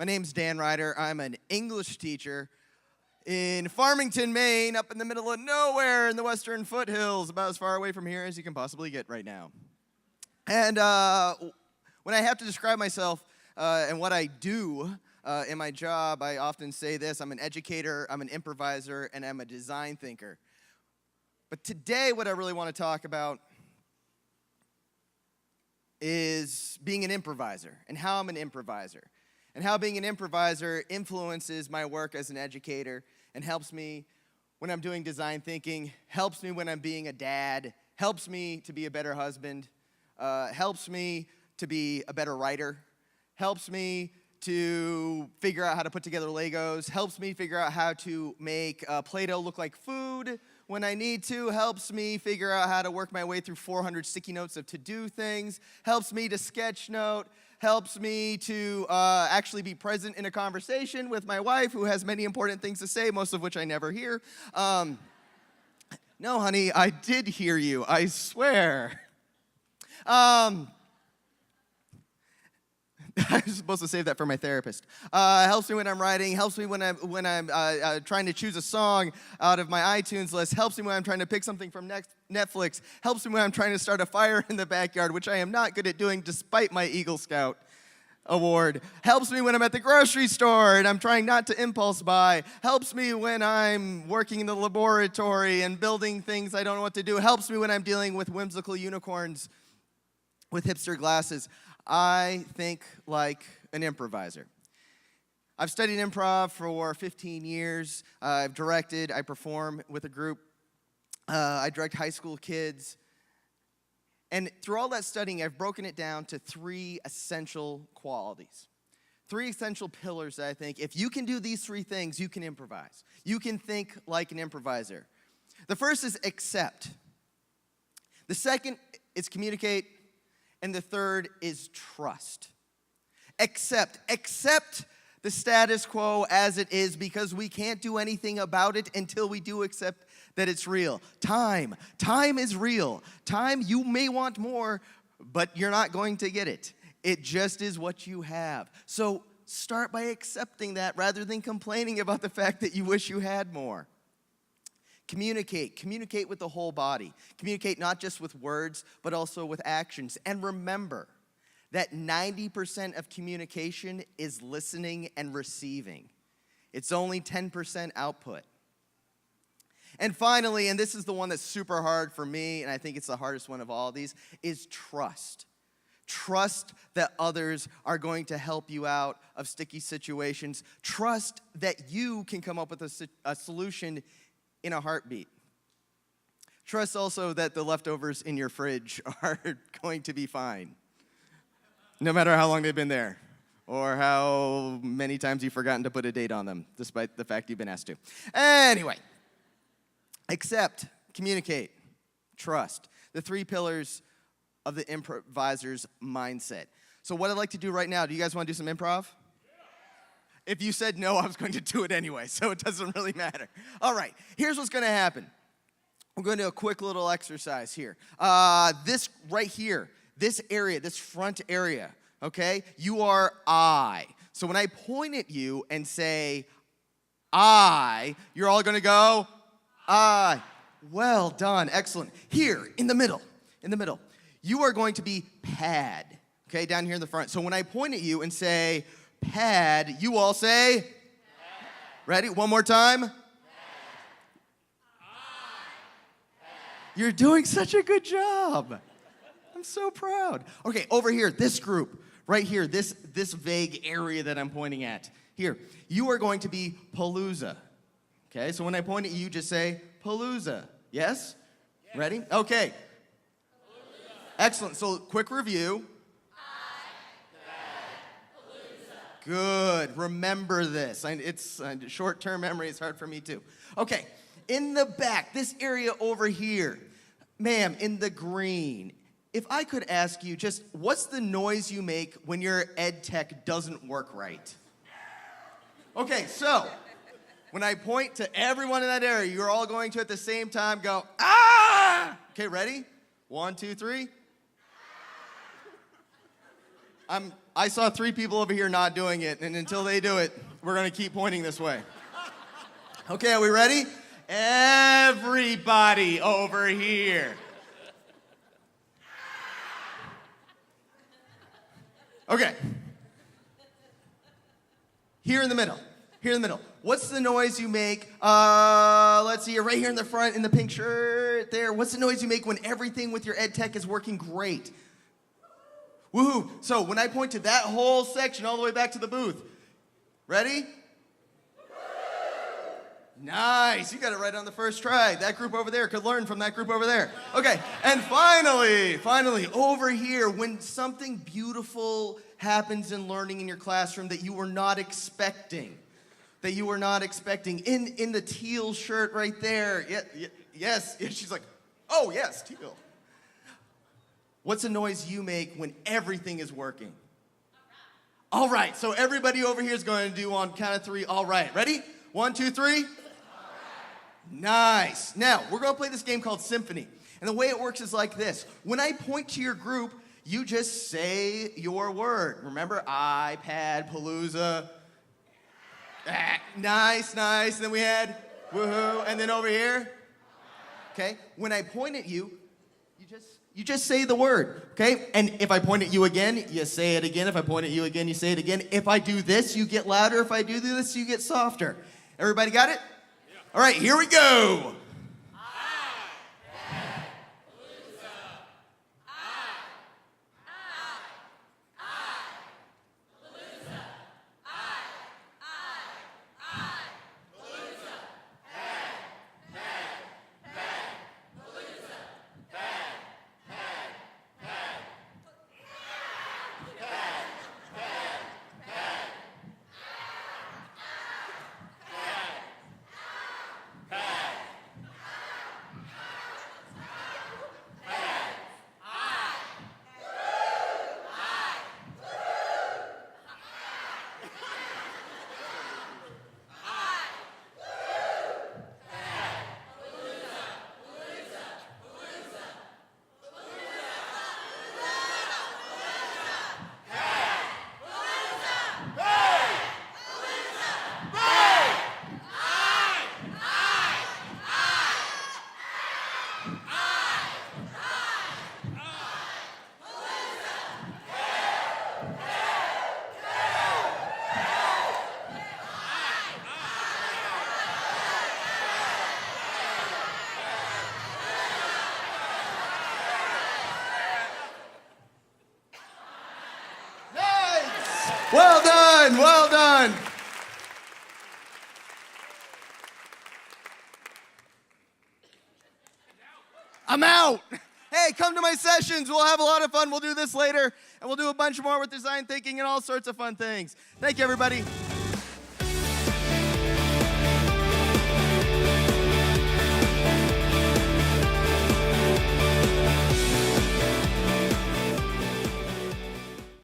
My name's Dan Ryder. I'm an English teacher in Farmington, Maine, up in the middle of nowhere in the Western Foothills, about as far away from here as you can possibly get right now. And when I have to describe myself and what I do in my job, I often say this: I'm an educator, I'm an improviser, and I'm a design thinker. But today, what I really want to talk about is being an improviser and how I'm an improviser. And how being an improviser influences my work as an educator and helps me when I'm doing design thinking, helps me when I'm being a dad, helps me to be a better husband, helps me to be a better writer, helps me to figure out how to put together Legos, helps me figure out how to make Play-Doh look like food when I need to, helps me figure out how to work my way through 400 sticky notes of to-do things, helps me to sketch note, helps me to actually be present in a conversation with my wife, who has many important things to say, most of which I never hear. No, honey, I did hear you, I swear. I was supposed to save that for my therapist. Helps me when I'm writing, helps me when I'm trying to choose a song out of my iTunes list, helps me when I'm trying to pick something from Netflix, helps me when I'm trying to start a fire in the backyard, which I am not good at doing despite my Eagle Scout award, helps me when I'm at the grocery store and I'm trying not to impulse buy, helps me when I'm working in the laboratory and building things I don't know what to do, helps me when I'm dealing with whimsical unicorns with hipster glasses. I think like an improviser. I've studied improv for 15 years. I've directed, I perform with a group. I direct high school kids. And through all that studying, I've broken it down to 3 essential qualities. 3 essential pillars that I think, if you can do these 3 things, you can improvise. You can think like an improviser. The first is accept. The second is communicate. And the third is trust. Accept the status quo as it is, because we can't do anything about it until we do accept that it's real. Time is real. Time, you may want more, but you're not going to get it. It just is what you have. So start by accepting that rather than complaining about the fact that you wish you had more. Communicate with the whole body. Communicate not just with words, but also with actions. And remember that 90% of communication is listening and receiving. It's only 10% output. And finally, and this is the one that's super hard for me, and I think it's the hardest one of all of these, is trust. Trust that others are going to help you out of sticky situations. Trust that you can come up with a solution in a heartbeat. Trust also that the leftovers in your fridge are going to be fine, no matter how long they've been there, or how many times you've forgotten to put a date on them, despite the fact you've been asked to. Anyway, accept, communicate, trust. The 3 pillars of the improviser's mindset. So what I'd like to do right now, do you guys want to do some improv? If you said no, I was going to do it anyway, so it doesn't really matter. All right, here's what's going to happen. We're going to do a quick little exercise here. This right here, this area, this front area, okay? You are I. So when I point at you and say I, you're all going to go I. Well done, excellent. Here, in the middle, you are going to be pad, okay, down here in the front. So when I point at you and say pad, you all say pad. Ready? One more time. Pad. You're doing such a good job. I'm so proud. Okay, over here, this group, right here, this vague area that I'm pointing at. Here, you are going to be palooza. Okay, so when I point at you, just say palooza. Yes? Ready? Okay. Palooza. Excellent. So quick review. Good. Remember this. It's short-term memory. It's hard for me too. Okay. In the back, this area over here, ma'am, in the green, if I could ask you just what's the noise you make when your ed tech doesn't work right? Okay, so when I point to everyone in that area, you're all going to at the same time go, ah! Okay, ready? 1, 2, 3. I saw 3 people over here not doing it, and until they do it, we're gonna keep pointing this way. Okay, are we ready? Everybody over here. Okay. Here in the middle. What's the noise you make? Let's see, right here in the front in the pink shirt there. What's the noise you make when everything with your ed tech is working great? Woohoo! So when I point to that whole section all the way back to the booth, ready? Nice, you got it right on the first try. That group over there could learn from that group over there. Okay, and finally, over here, when something beautiful happens in learning in your classroom that you were not expecting, in the teal shirt right there, yes, she's like, oh yes, teal. What's the noise you make when everything is working? All right, so everybody over here is going to do on count of 3, all right. Ready? 1, 2, 3. Nice. Now, we're going to play this game called Symphony. And the way it works is like this. When I point to your group, you just say your word. Remember, iPadpalooza. Nice. And then we had woohoo. And then over here. Okay. When I point at you, you just say the word. Okay. And if I point at you again, you say it again. If I point at you again, you say it again. If I do this, you get louder. If I do this, you get softer. Everybody got it? All right, here we go. Well done. I'm out. Hey, come to my sessions. We'll have a lot of fun. We'll do this later, and we'll do a bunch more with design thinking and all sorts of fun things. Thank you, everybody.